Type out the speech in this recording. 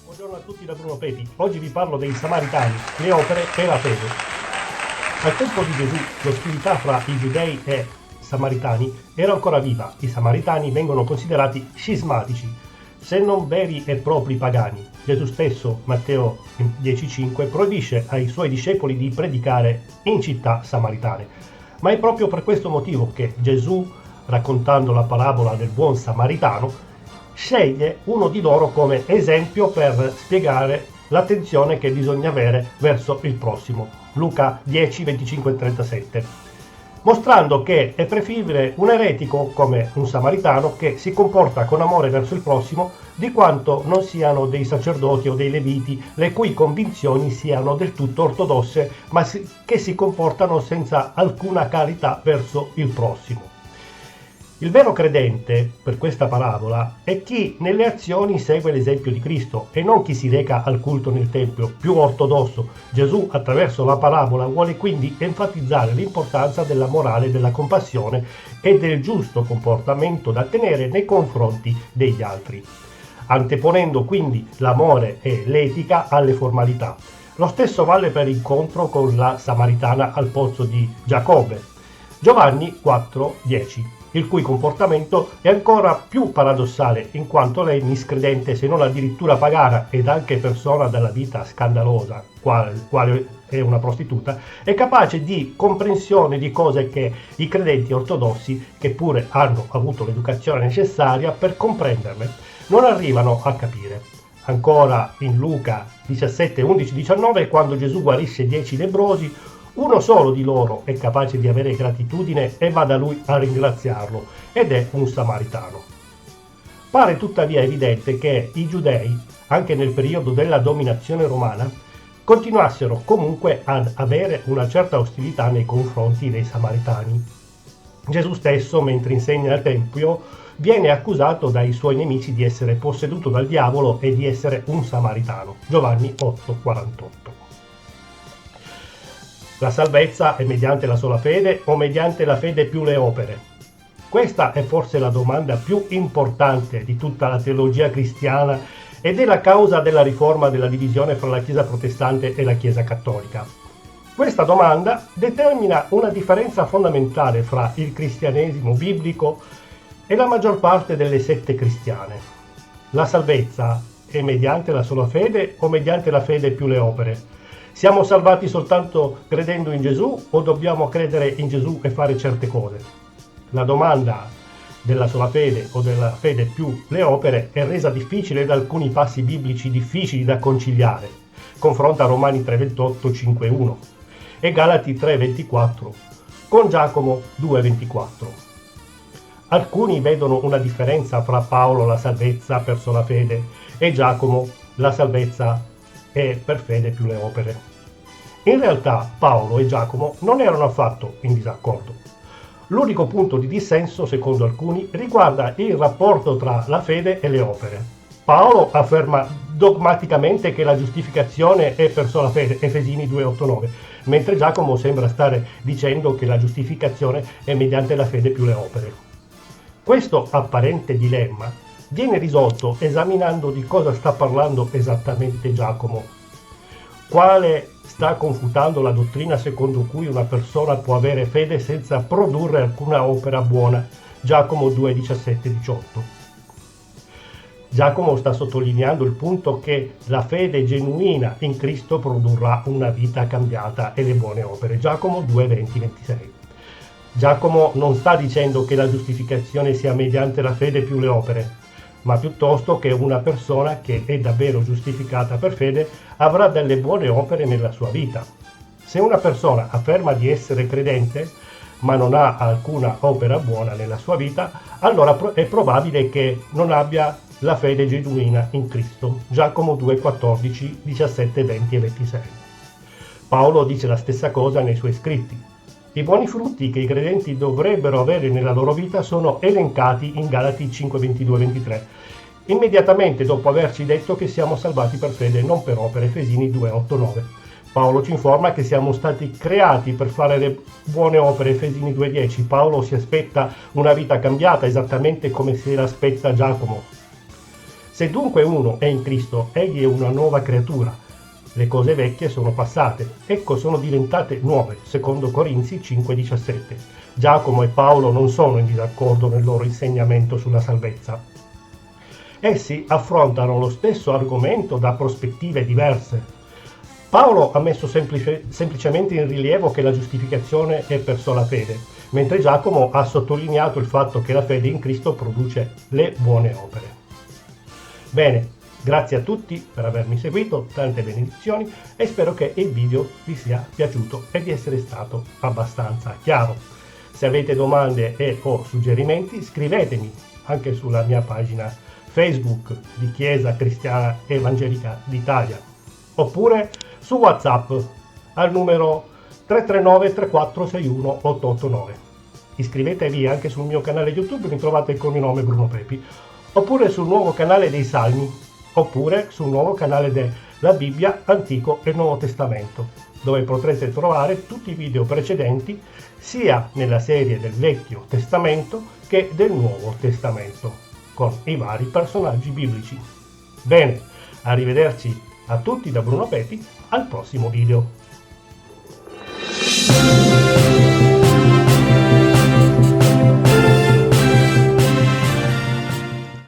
Buongiorno a tutti da Bruno Pepi. Oggi vi parlo dei Samaritani, le opere e la fede. Al tempo di Gesù l'ostilità fra i giudei e samaritani era ancora viva. I samaritani vengono considerati scismatici, se non veri e propri pagani. Gesù stesso, Matteo 10,5, proibisce ai suoi discepoli di predicare in città samaritane. Ma è proprio per questo motivo che Gesù, raccontando la parabola del buon samaritano, sceglie uno di loro come esempio per spiegare l'attenzione che bisogna avere verso il prossimo. Luca 10, 25 e 37. Mostrando che è preferibile un eretico come un samaritano che si comporta con amore verso il prossimo di quanto non siano dei sacerdoti o dei leviti le cui convinzioni siano del tutto ortodosse ma che si comportano senza alcuna carità verso il prossimo. Il vero credente, per questa parabola, è chi nelle azioni segue l'esempio di Cristo e non chi si reca al culto nel Tempio, più ortodosso. Gesù, attraverso la parabola, vuole quindi enfatizzare l'importanza della morale, della compassione e del giusto comportamento da tenere nei confronti degli altri, anteponendo quindi l'amore e l'etica alle formalità. Lo stesso vale per l'incontro con la Samaritana al pozzo di Giacobbe. Giovanni 4,10. Il cui comportamento è ancora più paradossale, in quanto lei, miscredente se non addirittura pagana ed anche persona dalla vita scandalosa, quale è una prostituta, è capace di comprensione di cose che i credenti ortodossi, che pure hanno avuto l'educazione necessaria per comprenderle, non arrivano a capire. Ancora in Luca 17, 11, 19, quando Gesù guarisce 10 lebbrosi, uno solo di loro è capace di avere gratitudine e va da lui a ringraziarlo, ed è un samaritano. Pare tuttavia evidente che i giudei, anche nel periodo della dominazione romana, continuassero comunque ad avere una certa ostilità nei confronti dei samaritani. Gesù stesso, mentre insegna al Tempio, viene accusato dai suoi nemici di essere posseduto dal diavolo e di essere un samaritano. Giovanni 8,48. La salvezza è mediante la sola fede o mediante la fede più le opere? Questa è forse la domanda più importante di tutta la teologia cristiana ed è la causa della riforma della divisione fra la Chiesa protestante e la Chiesa cattolica. Questa domanda determina una differenza fondamentale fra il cristianesimo biblico e la maggior parte delle sette cristiane. La salvezza è mediante la sola fede o mediante la fede più le opere? Siamo salvati soltanto credendo in Gesù o dobbiamo credere in Gesù e fare certe cose? La domanda della sola fede o della fede più le opere è resa difficile da alcuni passi biblici difficili da conciliare. Confronta Romani 3,28, 5,1 e Galati 3,24 con Giacomo 2,24. Alcuni vedono una differenza fra Paolo la salvezza per sola fede e Giacomo la salvezza è per fede più le opere. In realtà Paolo e Giacomo non erano affatto in disaccordo. L'unico punto di dissenso, secondo alcuni, riguarda il rapporto tra la fede e le opere. Paolo afferma dogmaticamente che la giustificazione è per sola fede, Efesini 2,8-9, mentre Giacomo sembra stare dicendo che la giustificazione è mediante la fede più le opere. Questo apparente dilemma viene risolto esaminando di cosa sta parlando esattamente Giacomo. Quale sta confutando la dottrina secondo cui una persona può avere fede senza produrre alcuna opera buona? Giacomo 2, 17, 18. Giacomo sta sottolineando il punto che la fede genuina in Cristo produrrà una vita cambiata e le buone opere. Giacomo 2, 20, 26. Giacomo non sta dicendo che la giustificazione sia mediante la fede più le opere, ma piuttosto che una persona che è davvero giustificata per fede avrà delle buone opere nella sua vita. Se una persona afferma di essere credente, ma non ha alcuna opera buona nella sua vita, allora è probabile che non abbia la fede genuina in Cristo. Giacomo 2, 14, 17, 20 e 26. Paolo dice la stessa cosa nei suoi scritti. I buoni frutti che i credenti dovrebbero avere nella loro vita sono elencati in Galati 5, 22, 23, immediatamente dopo averci detto che siamo salvati per fede e non per opere, Efesini 2, 8, 9. Paolo ci informa che siamo stati creati per fare le buone opere, Efesini 2, 10. Paolo si aspetta una vita cambiata esattamente come se l'aspetta Giacomo. Se dunque uno è in Cristo, egli è una nuova creatura. Le cose vecchie sono passate, ecco sono diventate nuove, secondo Corinzi 5,17. Giacomo e Paolo non sono in disaccordo nel loro insegnamento sulla salvezza. Essi affrontano lo stesso argomento da prospettive diverse. Paolo ha messo semplicemente in rilievo che la giustificazione è per sola fede, mentre Giacomo ha sottolineato il fatto che la fede in Cristo produce le buone opere. Bene, grazie a tutti per avermi seguito, tante benedizioni e spero che il video vi sia piaciuto e di essere stato abbastanza chiaro. Se avete domande e o suggerimenti scrivetemi anche sulla mia pagina Facebook di Chiesa Cristiana Evangelica d'Italia oppure su WhatsApp al numero 339 3461 889. Iscrivetevi anche sul mio canale YouTube, mi trovate con il nome Bruno Pepi, oppure sul nuovo canale dei Salmi, oppure sul nuovo canale della Bibbia Antico e Nuovo Testamento, dove potrete trovare tutti i video precedenti sia nella serie del Vecchio Testamento che del Nuovo Testamento, con i vari personaggi biblici. Bene, arrivederci a tutti da Bruno Pepi, al prossimo video.